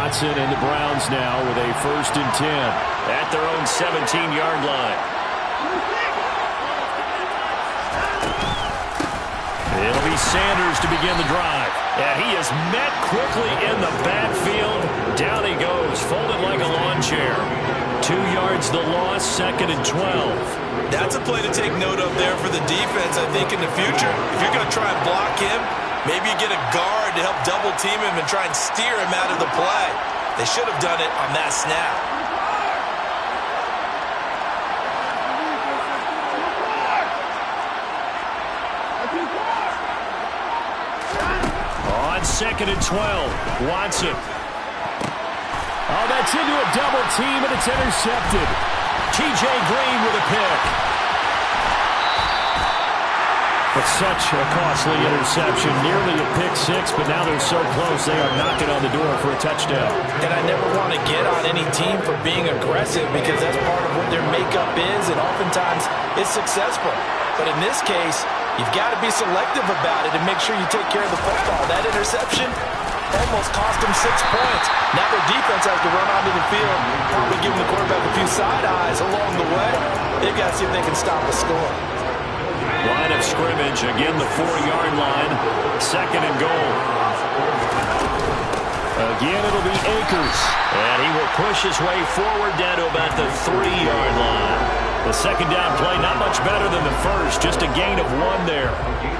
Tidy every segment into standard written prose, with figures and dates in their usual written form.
Watson and the Browns now with a 1st and 10 at their own 17-yard line. It'll be Sanders to begin the drive. And he is met quickly in the backfield. Down he goes, folded like a lawn chair. 2 yards the loss, 2nd and 12. That's a play to take note of there for the defense, I think, in the future. If you're going to try and block him, maybe you get a guard to help double-team him and try and steer him out of the play. They should have done it on that snap. On 2nd and 12, Watson. Oh, that's into a double team, and it's intercepted. T.J. Green with a pick. But such a costly interception, nearly a pick six, but now they're so close they are knocking on the door for a touchdown. And I never want to get on any team for being aggressive because that's part of what their makeup is, and oftentimes it's successful. But in this case, you've got to be selective about it and make sure you take care of the football. That interception almost cost them 6 points. Now their defense has to run onto the field, probably giving the quarterback a few side eyes along the way. They've got to see if they can stop a score. Line of scrimmage, again the 4-yard line, 2nd and goal. Again it'll be Akers, and he will push his way forward down to about the 3-yard line. The 2nd down play, not much better than the first, just a gain of 1 there.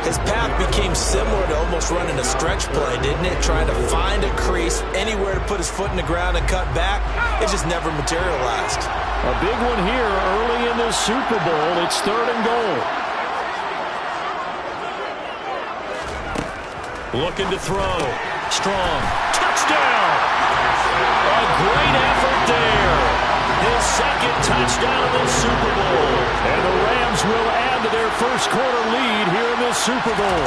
His path became similar to almost running a stretch play, didn't it? Trying to find a crease, anywhere to put his foot in the ground and cut back. It just never materialized. A big one here early in this Super Bowl. It's 3rd and goal. Looking to throw. Strong. Touchdown! A great effort there. His 2nd touchdown of the Super Bowl. And the Rams will add to their first quarter lead here in this Super Bowl.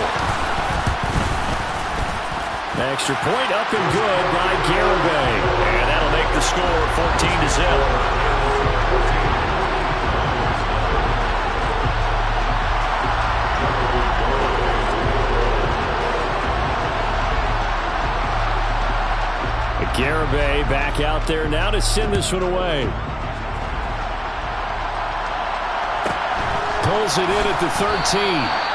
Extra point up and good by Garibay. And that'll make the score 14-0. Garibay back out there now to send this one away. Pulls it in at the 13.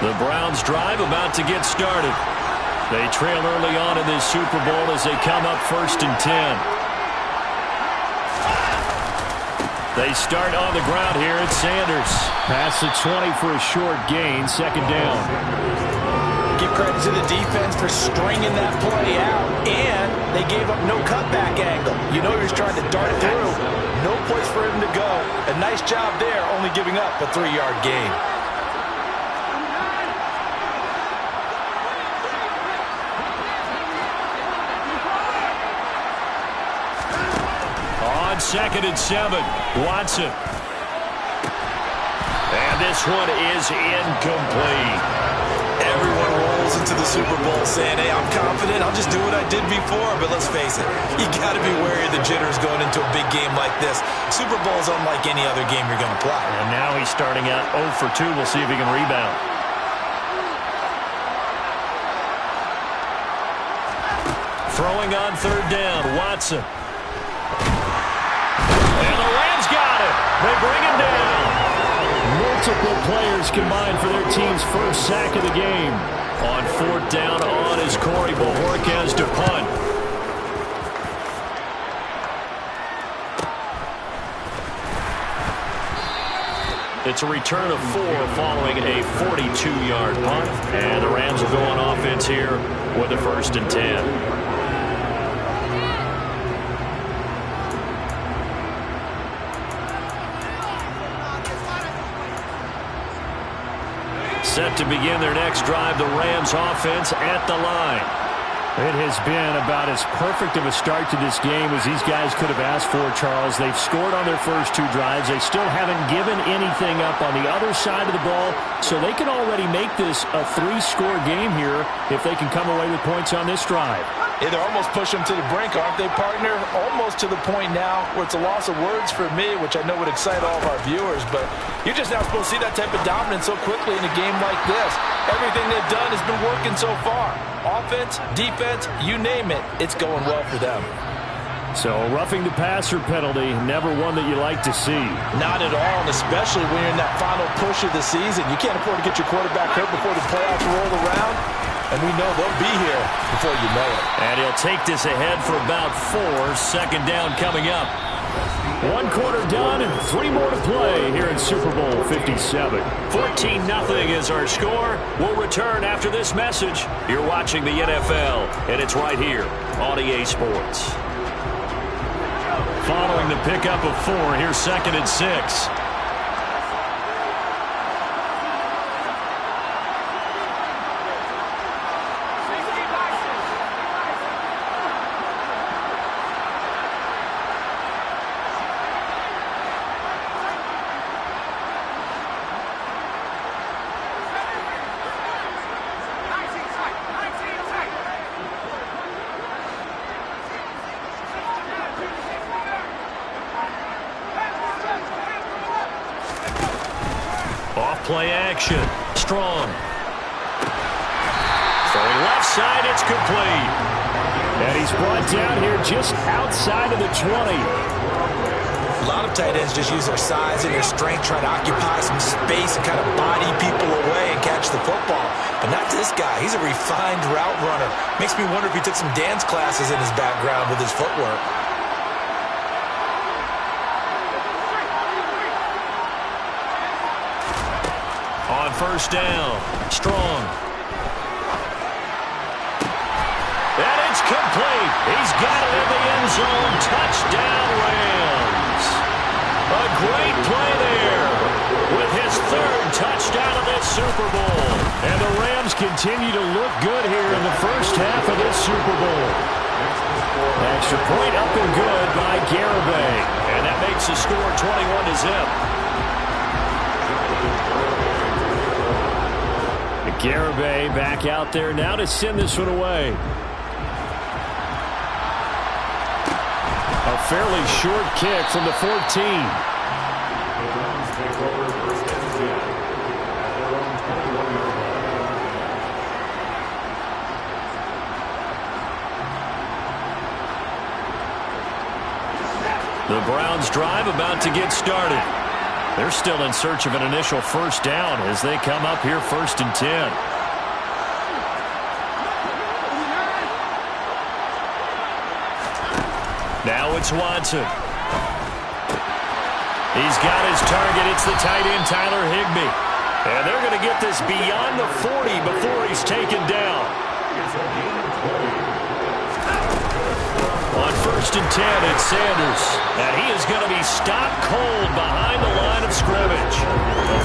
The Browns drive about to get started. They trail early on in this Super Bowl as they come up 1st and 10. They start on the ground here at Sanders. Pass the 20 for a short gain, 2nd down. Give credit to the defense for stringing that play out, and they gave up no cutback angle. You know he was trying to dart through. No place for him to go. A nice job there, only giving up a 3-yard gain. On 2nd and 7, Watson. And this one is incomplete. Everyone rolls into the Super Bowl saying, hey, I'm confident, I'll just do what I did before. But let's face it, you got to be wary of the jitters going into a big game like this. Super Bowl is unlike any other game you're going to play. And now he's starting out 0 for 2. We'll see if he can rebound. Throwing on 3rd down, Watson. And the Rams got it. They bring him down. Multiple players combined for their team's first sack of the game. On 4th down on is Corey Bojorquez to punt. It's a return of 4 following a 42-yard punt. And the Rams will go on offense here with a 1st and 10. Set to begin their next drive, the Rams offense at the line. It has been about as perfect of a start to this game as these guys could have asked for, Charles. They've scored on their first 2 drives. They still haven't given anything up on the other side of the ball, so they can already make this a 3-score game here if they can come away with points on this drive. Yeah, they're almost pushing them to the brink, aren't they, partner? Almost to the point now where it's a loss of words for me, which I know would excite all of our viewers, but you're just not supposed to see that type of dominance so quickly in a game like this. Everything they've done has been working so far. Offense, defense, you name it, it's going well for them. So a roughing the passer penalty, never one that you like to see. Not at all, and especially when you're in that final push of the season. You can't afford to get your quarterback hurt before the playoffs roll around, and we know they'll be here before you know it. And he'll take this ahead for about 4. Second down coming up. 1 quarter done and 3 more to play here in Super Bowl 57. 14-0 is our score. We'll return after this message. You're watching the NFL, and it's right here on EA Sports. Following the pickup of 4, here's 2nd and 6. Play action. Strong. Throwing left side, it's complete. And he's brought down here just outside of the 20. A lot of tight ends just use their size and their strength, try to occupy some space and kind of body people away and catch the football. But not this guy. He's a refined route runner. Makes me wonder if he took some dance classes in his background with his footwork. On first down, Strong. And it's complete. He's got it in the end zone. Touchdown, Rams. A great play there with his 3rd touchdown of this Super Bowl. And the Rams continue to look good here in the first half of this Super Bowl. Extra point up and good by Garibay. And that makes the score 21-0. Garibay back out there now to send this one away. A fairly short kick from the 14. The Browns drive about to get started. They're still in search of an initial first down as they come up here 1st and 10. Now it's Watson. He's got his target. It's the tight end, Tyler Higbee. And they're going to get this beyond the 40 before he's taken down. On 1st and 10, it's Sanders. And he is going to be stopped cold behind the line of scrimmage.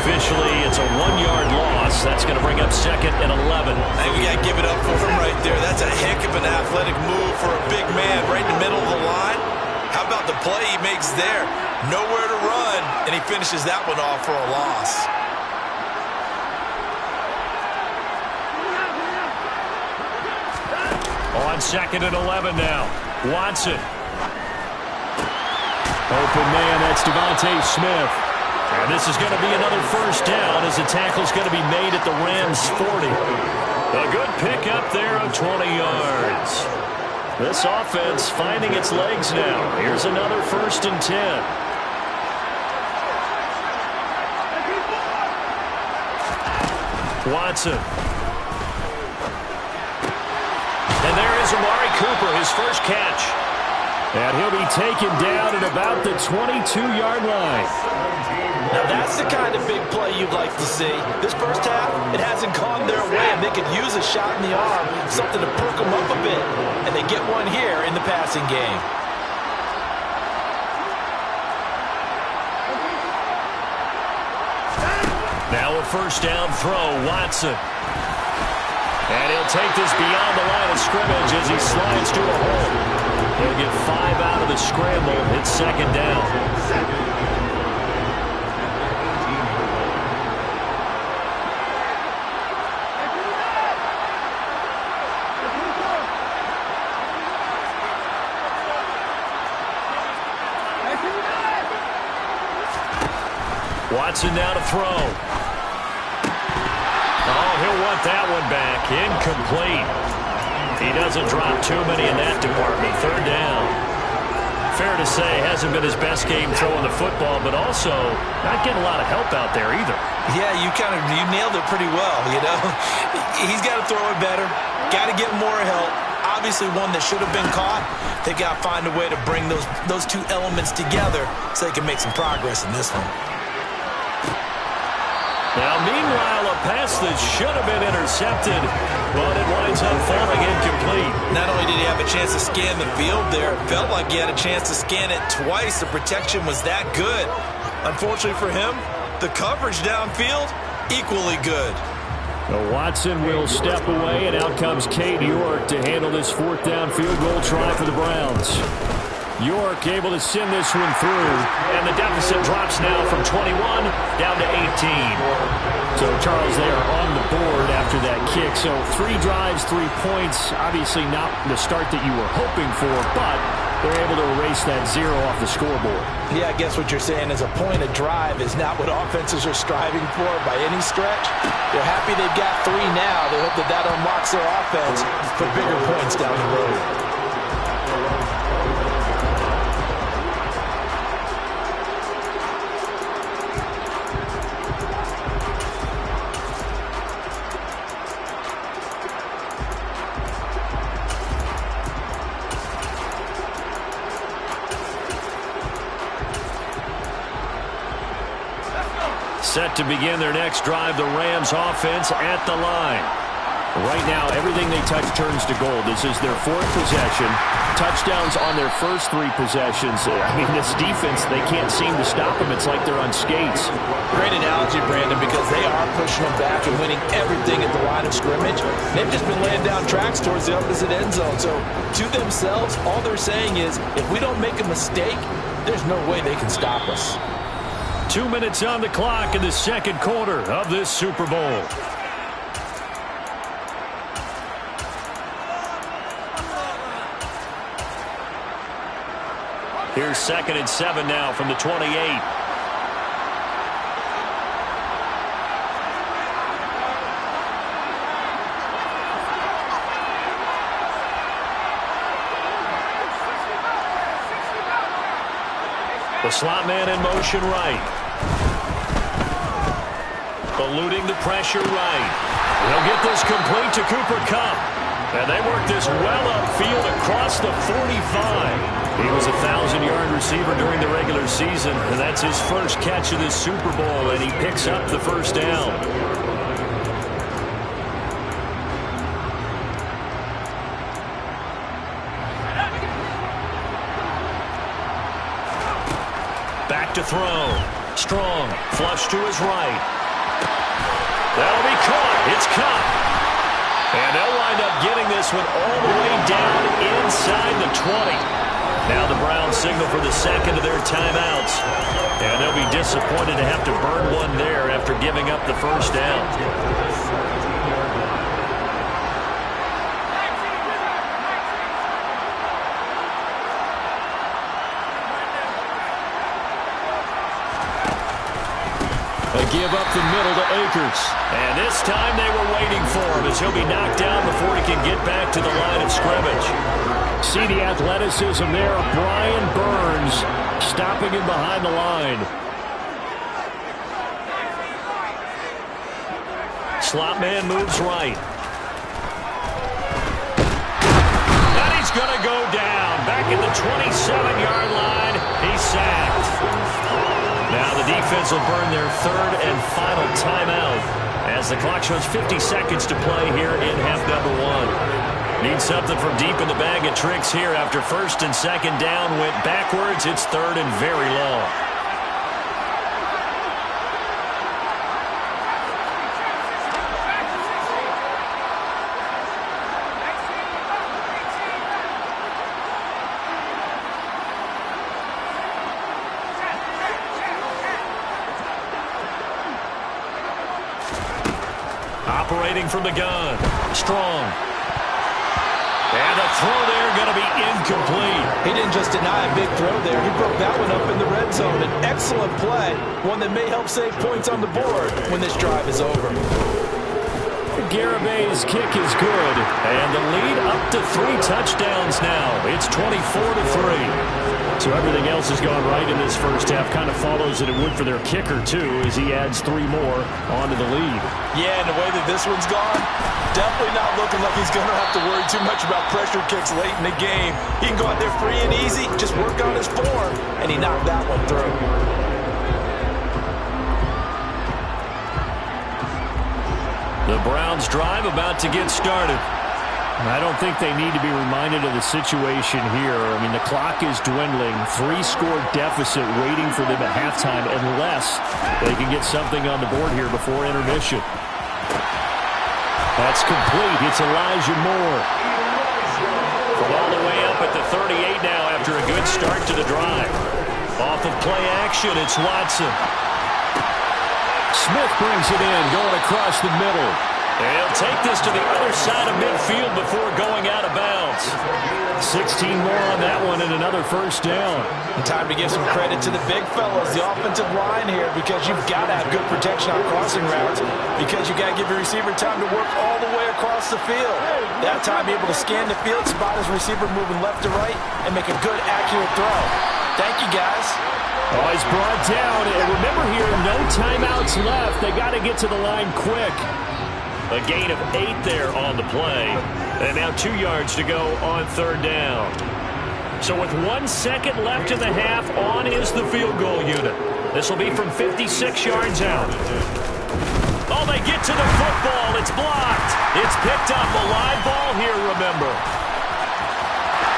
Officially, it's a 1-yard loss. That's going to bring up 2nd and 11. I think we got to give it up for him right there. That's a heck of an athletic move for a big man right in the middle of the line. How about the play he makes there? Nowhere to run, and he finishes that one off for a loss. On 2nd and 11 now. Watson. Open man, that's Devontae Smith. And this is going to be another first down as the tackle's going to be made at the Rams' 40. A good pickup there of 20 yards. This offense finding its legs now. Here's another 1st and 10. Watson. And there is Amari Cooper, his first catch. And he'll be taken down at about the 22-yard line. Now that's the kind of big play you'd like to see. This first half, it hasn't gone their way, and they could use a shot in the arm, something to perk them up a bit. And they get one here in the passing game. Now a first down throw, Watson. And he'll take this beyond the line of scrimmage as he slides to a hole. He'll get 5 out of the scramble. It's second down. Watson now to throw. Oh, he'll want that one back. Incomplete. He doesn't drop too many in that department. Third down. Fair to say, hasn't been his best game throwing the football, but also not getting a lot of help out there either. Yeah, you nailed it pretty well, you know. He's got to throw it better. Got to get more help. Obviously one that should have been caught. They got to find a way to bring those two elements together so they can make some progress in this one. Now, meanwhile, a pass that should have been intercepted, but it winds up falling incomplete. Not only did he have a chance to scan the field there, felt like he had a chance to scan it twice. The protection was that good. Unfortunately for him, the coverage downfield, equally good. Now Watson will step away, and out comes Cade York to handle this fourth down field goal try for the Browns. York able to send this one through, and the deficit drops now from 21 down to 18. So, Charles, they are on the board after that kick. So, 3 drives, 3 points. Obviously not the start that you were hoping for, but they're able to erase that 0 off the scoreboard. Yeah, I guess what you're saying is a point a drive is not what offenses are striving for by any stretch. They're happy they've got 3 now. They hope that unlocks their offense for bigger points down the road. Set to begin their next drive, the Rams offense at the line. Right now, everything they touch turns to gold. This is their 4th possession. Touchdowns on their first 3 possessions. I mean, this defense, they can't seem to stop them. It's like they're on skates. Great analogy, Brandon, because they are pushing them back and winning everything at the line of scrimmage. They've just been laying down tracks towards the opposite end zone. So, to themselves, all they're saying is, if we don't make a mistake, there's no way they can stop us. 2 minutes on the clock in the second quarter of this Super Bowl. Here's 2nd and 7 now from the 28. The slot man in motion right. Eluding the pressure right. They'll get this complete to Cooper Kupp. And they work this well upfield across the 45. He was a 1,000-yard receiver during the regular season, and that's his first catch of this Super Bowl, and he picks up the first down. Back to throw. Strong. Flush to his right. That'll be caught. It's Kupp. And they'll wind up getting this one all the way down inside the 20. Now the Browns signal for the second of their timeouts. And they'll be disappointed to have to burn one there after giving up the first down. Give up the middle to Akers. And this time they were waiting for him as he'll be knocked down before he can get back to the line of scrimmage. See the athleticism there of Brian Burns stopping him behind the line. Slot man moves right. And he's going to go down. Back at the 27-yard line. He's sacked. Now the defense will burn their 3rd and final timeout as the clock shows 50 seconds to play here in half number 1. Need something from deep in the bag of tricks here after 1st and 2nd down went backwards. It's 3rd and very long. operating from the gun. Strong. And the throw there going to be incomplete. He didn't just deny a big throw there. He broke that one up in the red zone. An excellent play, one that may help save points on the board when this drive is over. Garabay's kick is good, and the lead up to 3 touchdowns now. It's 24-3. So everything else has gone right in this first half. Kind of follows that it would for their kicker, too, as he adds 3 more onto the lead. Yeah, and the way that this one's gone, definitely not looking like he's going to have to worry too much about pressure kicks late in the game. He can go out there free and easy, just work on his form, and he knocked that one through. The Browns drive about to get started. I don't think they need to be reminded of the situation here. I mean, the clock is dwindling. 3-score deficit waiting for them at halftime unless they can get something on the board here before intermission. That's complete. It's Elijah Moore. From all the way up at the 38 now after a good start to the drive. Off of play action, it's Watson. Smith brings it in, going across the middle. He'll take this to the other side of midfield before going out of bounds. 16 more on that one and another first down. And time to give some credit to the big fellas, the offensive line here, because you've got to have good protection on crossing routes, because you've got to give your receiver time to work all the way across the field. That time able to scan the field, spot his receiver moving left to right, and make a good, accurate throw. Thank you, guys. Oh, he's brought down. And remember here, no timeouts left. They got to get to the line quick. A gain of 8 there on the play. And now 2 yards to go on third down. So with 1 second left in the half, on is the field goal unit. This will be from 56 yards out. Oh, they get to the football. It's blocked. It's picked up. A live ball here, remember.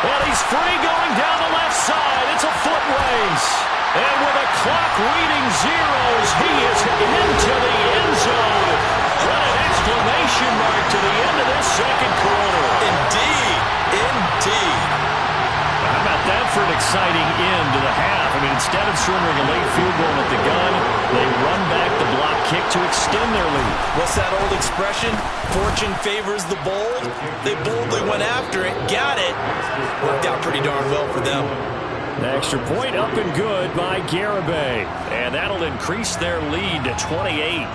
Well, he's free going down the left side. It's a foot race. And with a clock reading zeros, he is into the end zone. What an exclamation mark to the end of this second quarter. Indeed. Indeed. How about that for an exciting end to the half? I mean, instead of surrendering a late field goal at the gun, they run back the block kick to extend their lead. What's that old expression? Fortune favors the bold. They boldly went after it, got it. Worked out pretty darn well for them. The extra point up and good by Garibay. And that'll increase their lead to 28.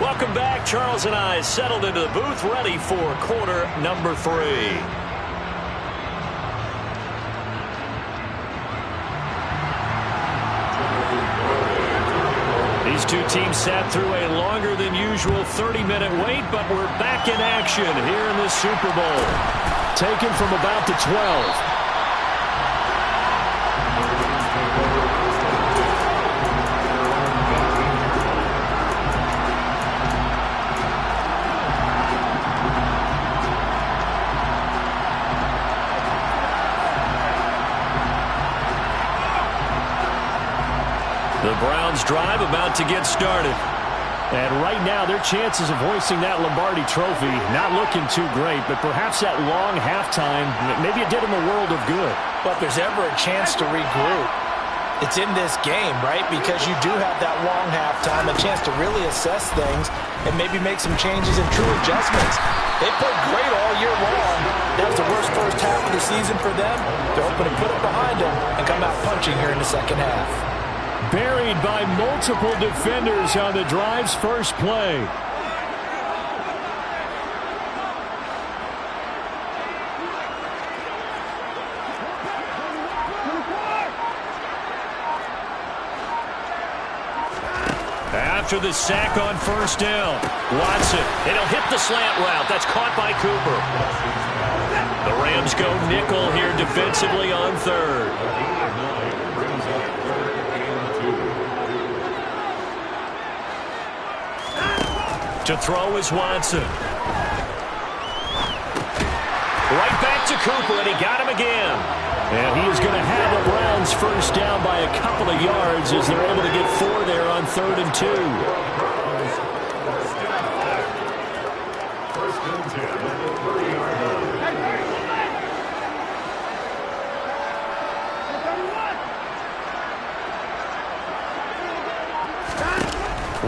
Welcome back. Charles and I settled into the booth, ready for quarter number 3. These two teams sat through a longer than usual 30-minute wait, but we're back in action here in the Super Bowl. Taken from about the 12. The Browns drive about to get started. And right now, their chances of hoisting that Lombardi trophy not looking too great, but perhaps that long halftime, maybe it did them a world of good. But if there's ever a chance to regroup, it's in this game, right? Because you do have that long halftime, a chance to really assess things and maybe make some changes and true adjustments. They played great all year long. That was the worst first half of the season for them. They're hoping to put it behind them and come out punching here in the second half. Buried by multiple defenders on the drive's first play. After the sack on first down, Watson, and he'll hit the slant route. That's caught by Cooper. The Rams go nickel here defensively on third. To throw is Watson. Right back to Cooper, and he got him again. And he is going to have the Browns first down by a couple of yards as they're able to get 4 there on 3rd and 2.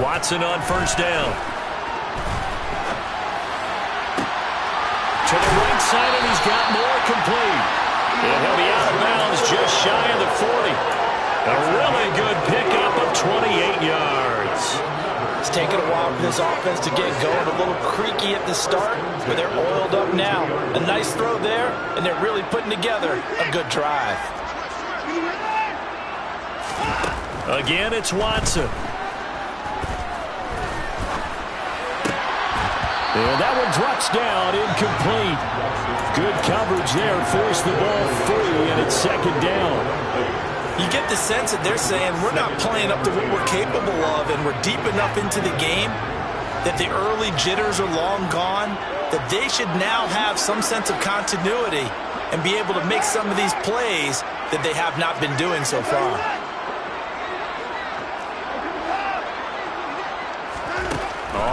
Watson on first down. To the right side, and he's got more complete. And he'll be out of bounds just shy of the 40. A really good pickup of 28 yards. It's taken a while for this offense to get going. A little creaky at the start, but they're oiled up now. A nice throw there, and they're really putting together a good drive. Again, it's Watson. And that one drops down, incomplete. Good coverage there, forced the ball free, and it's second down. You get the sense that they're saying we're not playing up to what we're capable of, and we're deep enough into the game that the early jitters are long gone, that they should now have some sense of continuity and be able to make some of these plays that they have not been doing so far.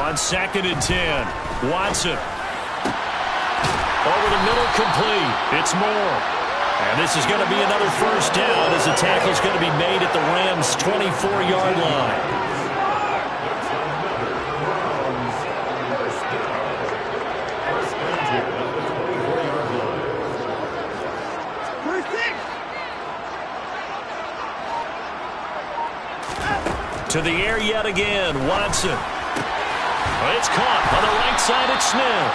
On 2nd and 10, Watson. Over the middle, complete. It's Moore. And this is going to be another first down as the tackle is going to be made at the Rams' 24-yard line. To the air yet again, Watson. It's caught on the right side at Smith.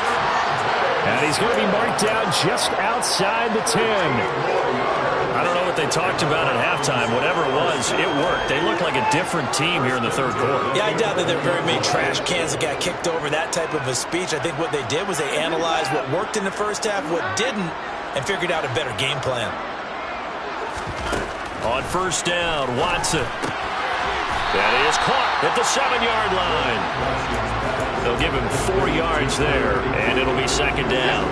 And he's going to be marked down just outside the 10. I don't know what they talked about at halftime. Whatever it was, it worked. They looked like a different team here in the third quarter. Yeah, I doubt that there are very many trash cans that got kicked over, that type of a speech. I think what they did was they analyzed what worked in the first half, what didn't, and figured out a better game plan. On first down, Watson. That is caught at the 7-yard line. They'll give him 4 yards there, and it'll be second down.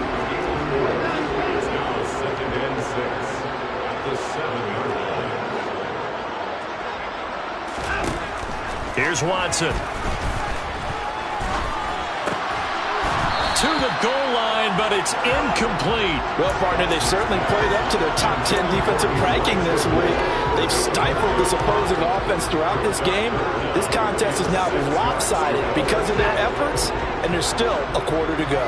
Here's Watson. To the goal line, but it's incomplete. Well, partner, they've certainly played up to their top 10 defensive ranking this week. They've stifled this opposing offense throughout this game. This contest is now lopsided because of their efforts, and there's still a quarter to go.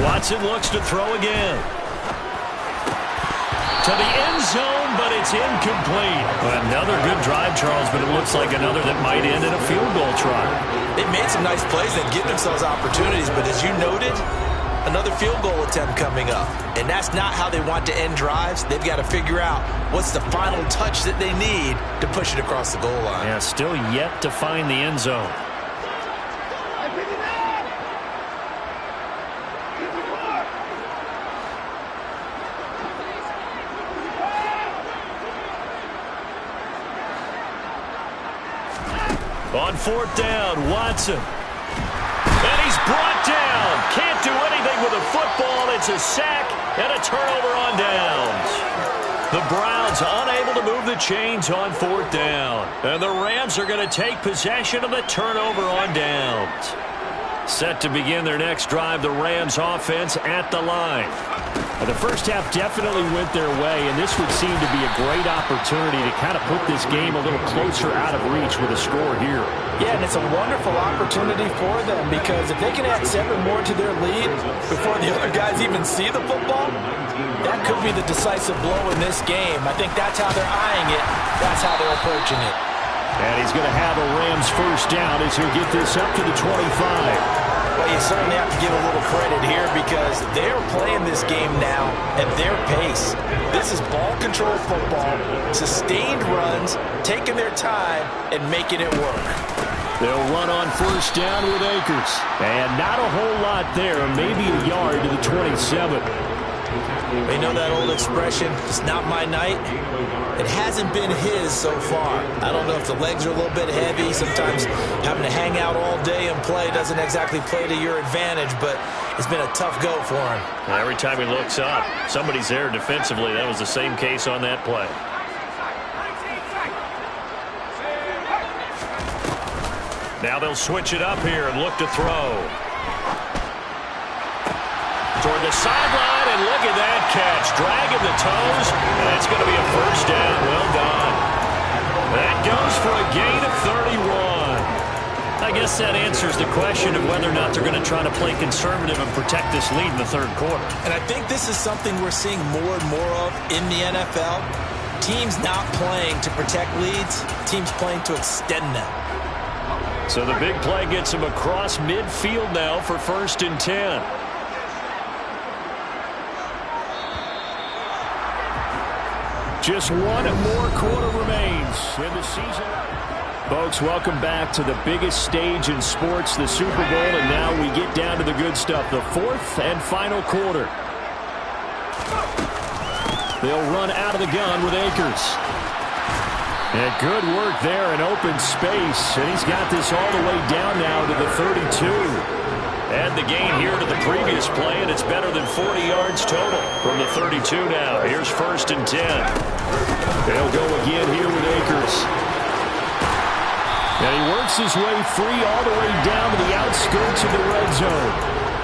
Watson looks to throw again. To the end zone, but it's incomplete. Another good drive, Charles, but it looks like another that might end in a field goal try. They've made some nice plays and give themselves opportunities, but as you noted, another field goal attempt coming up. And that's not how they want to end drives. They've got to figure out what's the final touch that they need to push it across the goal line. Yeah, still yet to find the end zone. On 4th down, Watson. And he's brought down. Can't do anything with the football. It's a sack and a turnover on downs. The Browns unable to move the chains on 4th down. And the Rams are going to take possession of the turnover on downs. Set to begin their next drive, the Rams offense at the line. The first half definitely went their way, and this would seem to be a great opportunity to kind of put this game a little closer out of reach with a score here. Yeah, and it's a wonderful opportunity for them because if they can add 7 more to their lead before the other guys even see the football, that could be the decisive blow in this game. I think that's how they're eyeing it. That's how they're approaching it. And he's going to have a Rams first down as he'll get this up to the 25. Well, you certainly have to give a little credit here because they're playing this game now at their pace. This is ball control football, sustained runs, taking their time, and making it work. They'll run on first down with Akers. And not a whole lot there, maybe a yard to the 27. They know that old expression, it's not my night. It hasn't been his so far. I don't know if the legs are a little bit heavy. Sometimes having to hang out all day and play doesn't exactly play to your advantage, but it's been a tough go for him. Every time he looks up, somebody's there defensively. That was the same case on that play. Now they'll switch it up here and look to throw. Toward the sideline, and look at that catch. Dragging the toes, and it's going to be a first down. Well done. That goes for a gain of 31. I guess that answers the question of whether or not they're going to try to play conservative and protect this lead in the third quarter. And I think this is something we're seeing more and more of in the NFL. Teams not playing to protect leads, teams playing to extend them. So the big play gets him across midfield now for 1st and 10. Just one more quarter remains in the season. Folks, welcome back to the biggest stage in sports, the Super Bowl, and now we get down to the good stuff, the 4th and final quarter. They'll run out of the gun with Akers. And good work there in open space, and he's got this all the way down now to the 32. Add the gain here to the previous play, and it's better than 40 yards total from the 32 now. Here's 1st and 10. They'll go again here with Akers. And he works his way free all the way down to the outskirts of the red zone.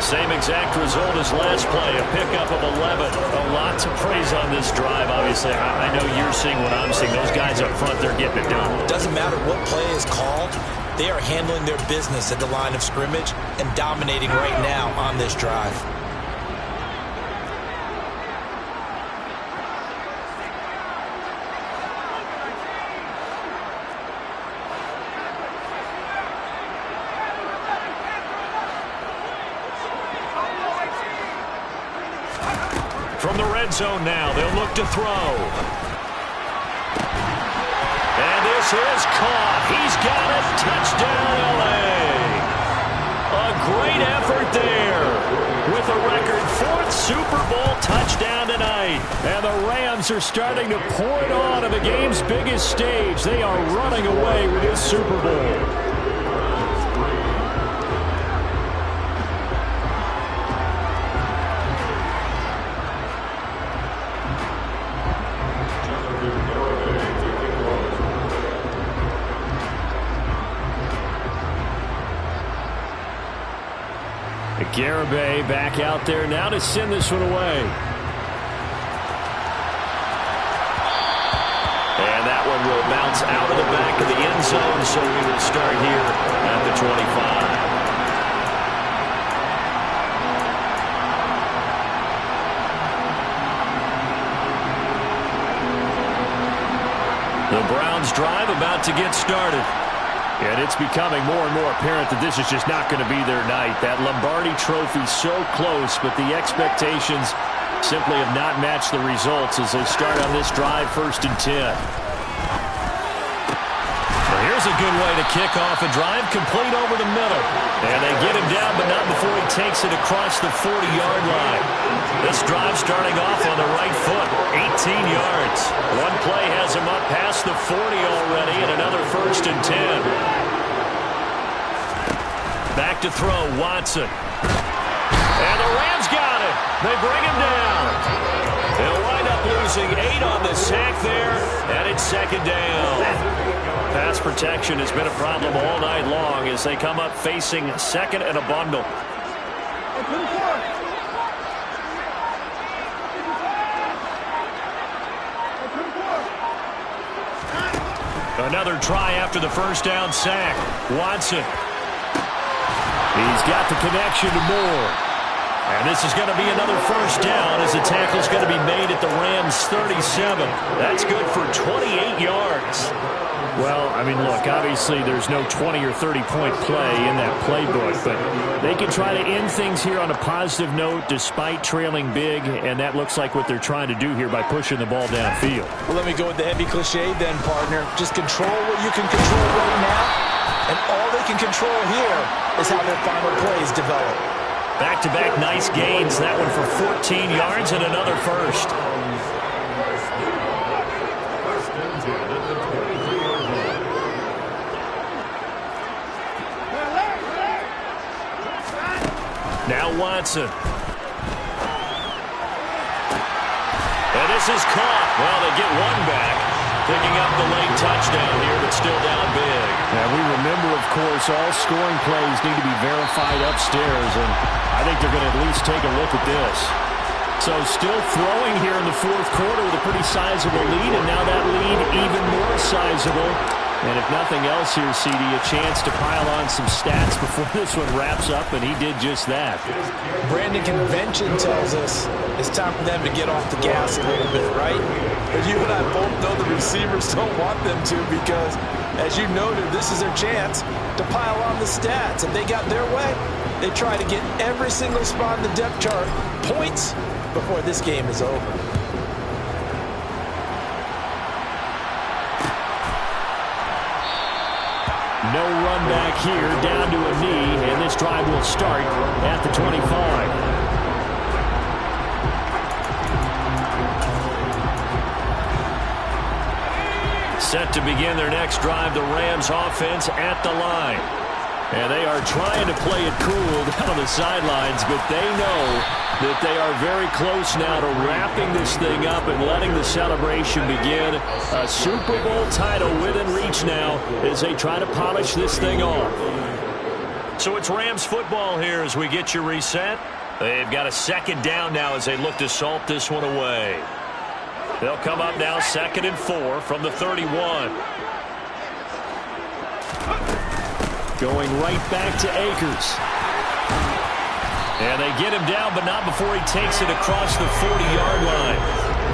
Same exact result as last play, a pickup of 11. A lot to praise on this drive, obviously. I know you're seeing what I'm seeing. Those guys up front, they're getting it done. Doesn't matter what play is called. They are handling their business at the line of scrimmage and dominating right now on this drive. From the red zone now, they'll look to throw. And this is caught. He's got it. Touchdown, L.A. A great effort there with a record 4th Super Bowl touchdown tonight. And the Rams are starting to pour it on the game's biggest stage. They are running away with this Super Bowl. Garibay back out there now to send this one away. And that one will bounce out of the back of the end zone, so we will start here at the 25. The Browns drive about to get started. And it's becoming more and more apparent that this is just not going to be their night. That Lombardi trophy so close, but the expectations simply have not matched the results as they start on this drive 1st and 10. Well, here's a good way to kick off a drive, complete over the middle. And they get him down, but not before he takes it across the 40-yard line. This drive starting off on the right foot, 18 yards. One play has him up past the 40 already, and another 1st and 10. Back to throw, Watson. And the Rams got it. They bring him down. They'll wind up losing 8 on the sack there, and it's 2nd down. Pass protection has been a problem all night long as they come up facing 2nd and a bundle. Another try after the 1st down sack. Watson. He's got the connection to Moore. And this is going to be another 1st down as the tackle's going to be made at the Rams' 37. That's good for 28 yards. Well, I mean, look, obviously there's no 20 or 30-point play in that playbook, but they can try to end things here on a positive note despite trailing big, and that looks like what they're trying to do here by pushing the ball downfield. Well, let me go with the heavy cliche then, partner. Just control what you can control right now, and all they can control here is how their final plays develop. Back-to-back nice gains, that one for 14 yards and another 1st. Now Watson. And this is caught. Well, they get one back. Picking up the late touchdown here, but still down big. And we remember, of course, all scoring plays need to be verified upstairs, and I think they're going to at least take a look at this. So still throwing here in the fourth quarter with a pretty sizable lead, and now that lead even more sizable. And if nothing else here, CD, a chance to pile on some stats before this one wraps up, and he did just that. Brandon, convention tells us it's time for them to get off the gas a little bit, right? But you and I both know the receivers don't want them to because, as you noted, this is their chance to pile on the stats. If they got their way, they try to get every single spot in the depth chart points before this game is over. No run back here, down to a knee, and this drive will start at the 25. Set to begin their next drive, the Rams offense at the line. And they are trying to play it cool down on the sidelines, but they know that they are very close now to wrapping this thing up and letting the celebration begin. A Super Bowl title within reach now as they try to polish this thing off. So it's Rams football here as we get you reset. They've got a second down now as they look to salt this one away. They'll come up now 2nd and 4 from the 31. Going right back to Akers. And they get him down, but not before he takes it across the 40-yard line.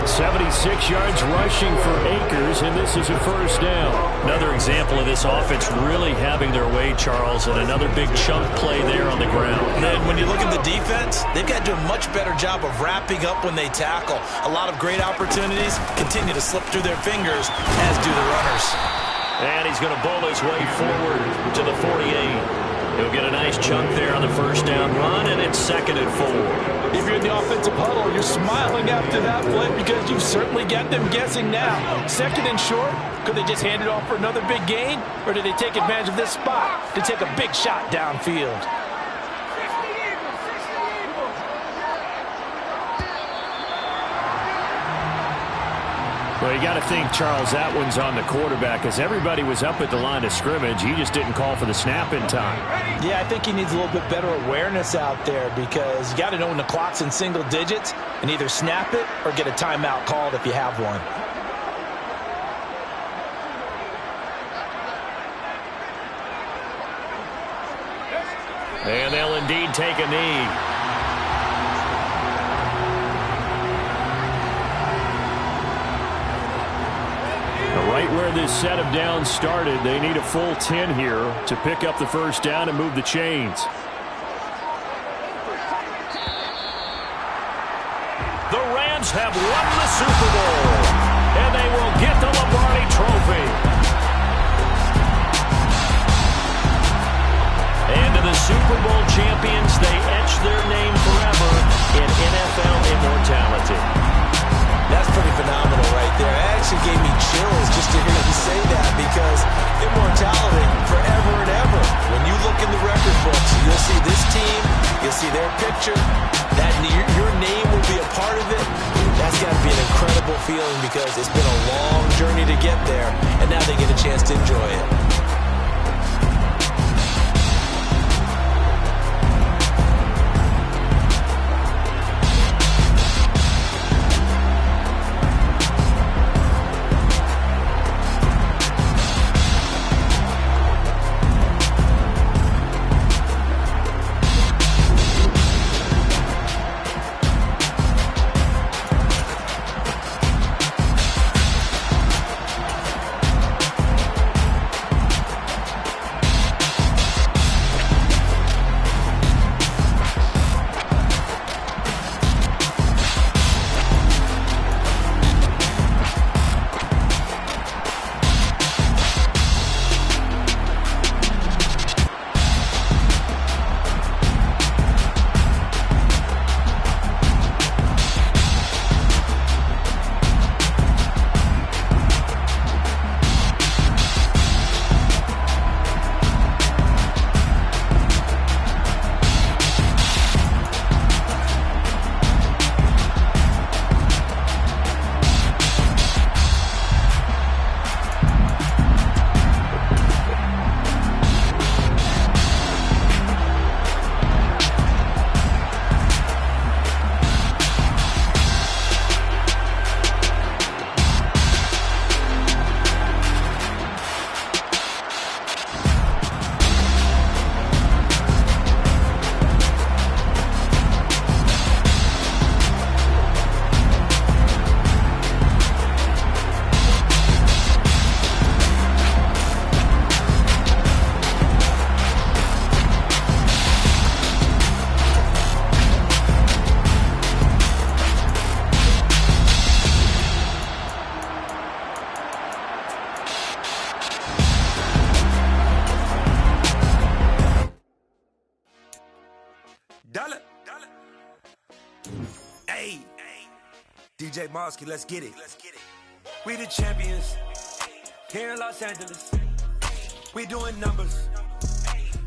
76 yards rushing for Akers, and this is a first down. Another example of this offense really having their way, Charles, and another big chunk play there on the ground. And then when you look at the defense, they've got to do a much better job of wrapping up when they tackle. A lot of great opportunities continue to slip through their fingers, as do the runners. And he's going to bowl his way forward to the 48. He'll get a nice chunk there on the first down run, and it's 2nd and 4. If you're in the offensive huddle, you're smiling after that play because you've certainly got them guessing now. 2nd and short, could they just hand it off for another big gain? Or did they take advantage of this spot to take a big shot downfield? Well, you got to think, Charles, that one's on the quarterback as everybody was up at the line of scrimmage. He just didn't call for the snap in time. Yeah, I think he needs a little bit better awareness out there because you got to know when the clock's in single digits and either snap it or get a timeout called if you have one. And they'll indeed take a knee. Right where this set of downs started, they need a full 10 here to pick up the first down and move the chains. The Rams have won the Super Bowl, and they will get the Lombardi Trophy. And to the Super Bowl champions, they etch their name forever in NFL immortality. That's pretty phenomenal right there. It actually gave me chills just to hear you say that because immortality forever and ever. When you look in the record books, you'll see this team, you'll see their picture, that your name will be a part of it. That's got to be an incredible feeling because it's been a long journey to get there, and now they get a chance to enjoy it. Dollar. Hey. DJ Mosky, let's get it. We the champions. Here in Los Angeles. We doing numbers.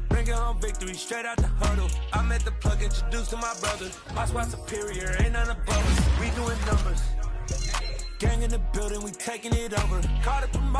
Bringing home victory straight out the huddle. I met the plug, introduced to my brothers. My squad superior, ain't none above us. We doing numbers. Gang in the building, we taking it over. Caught it from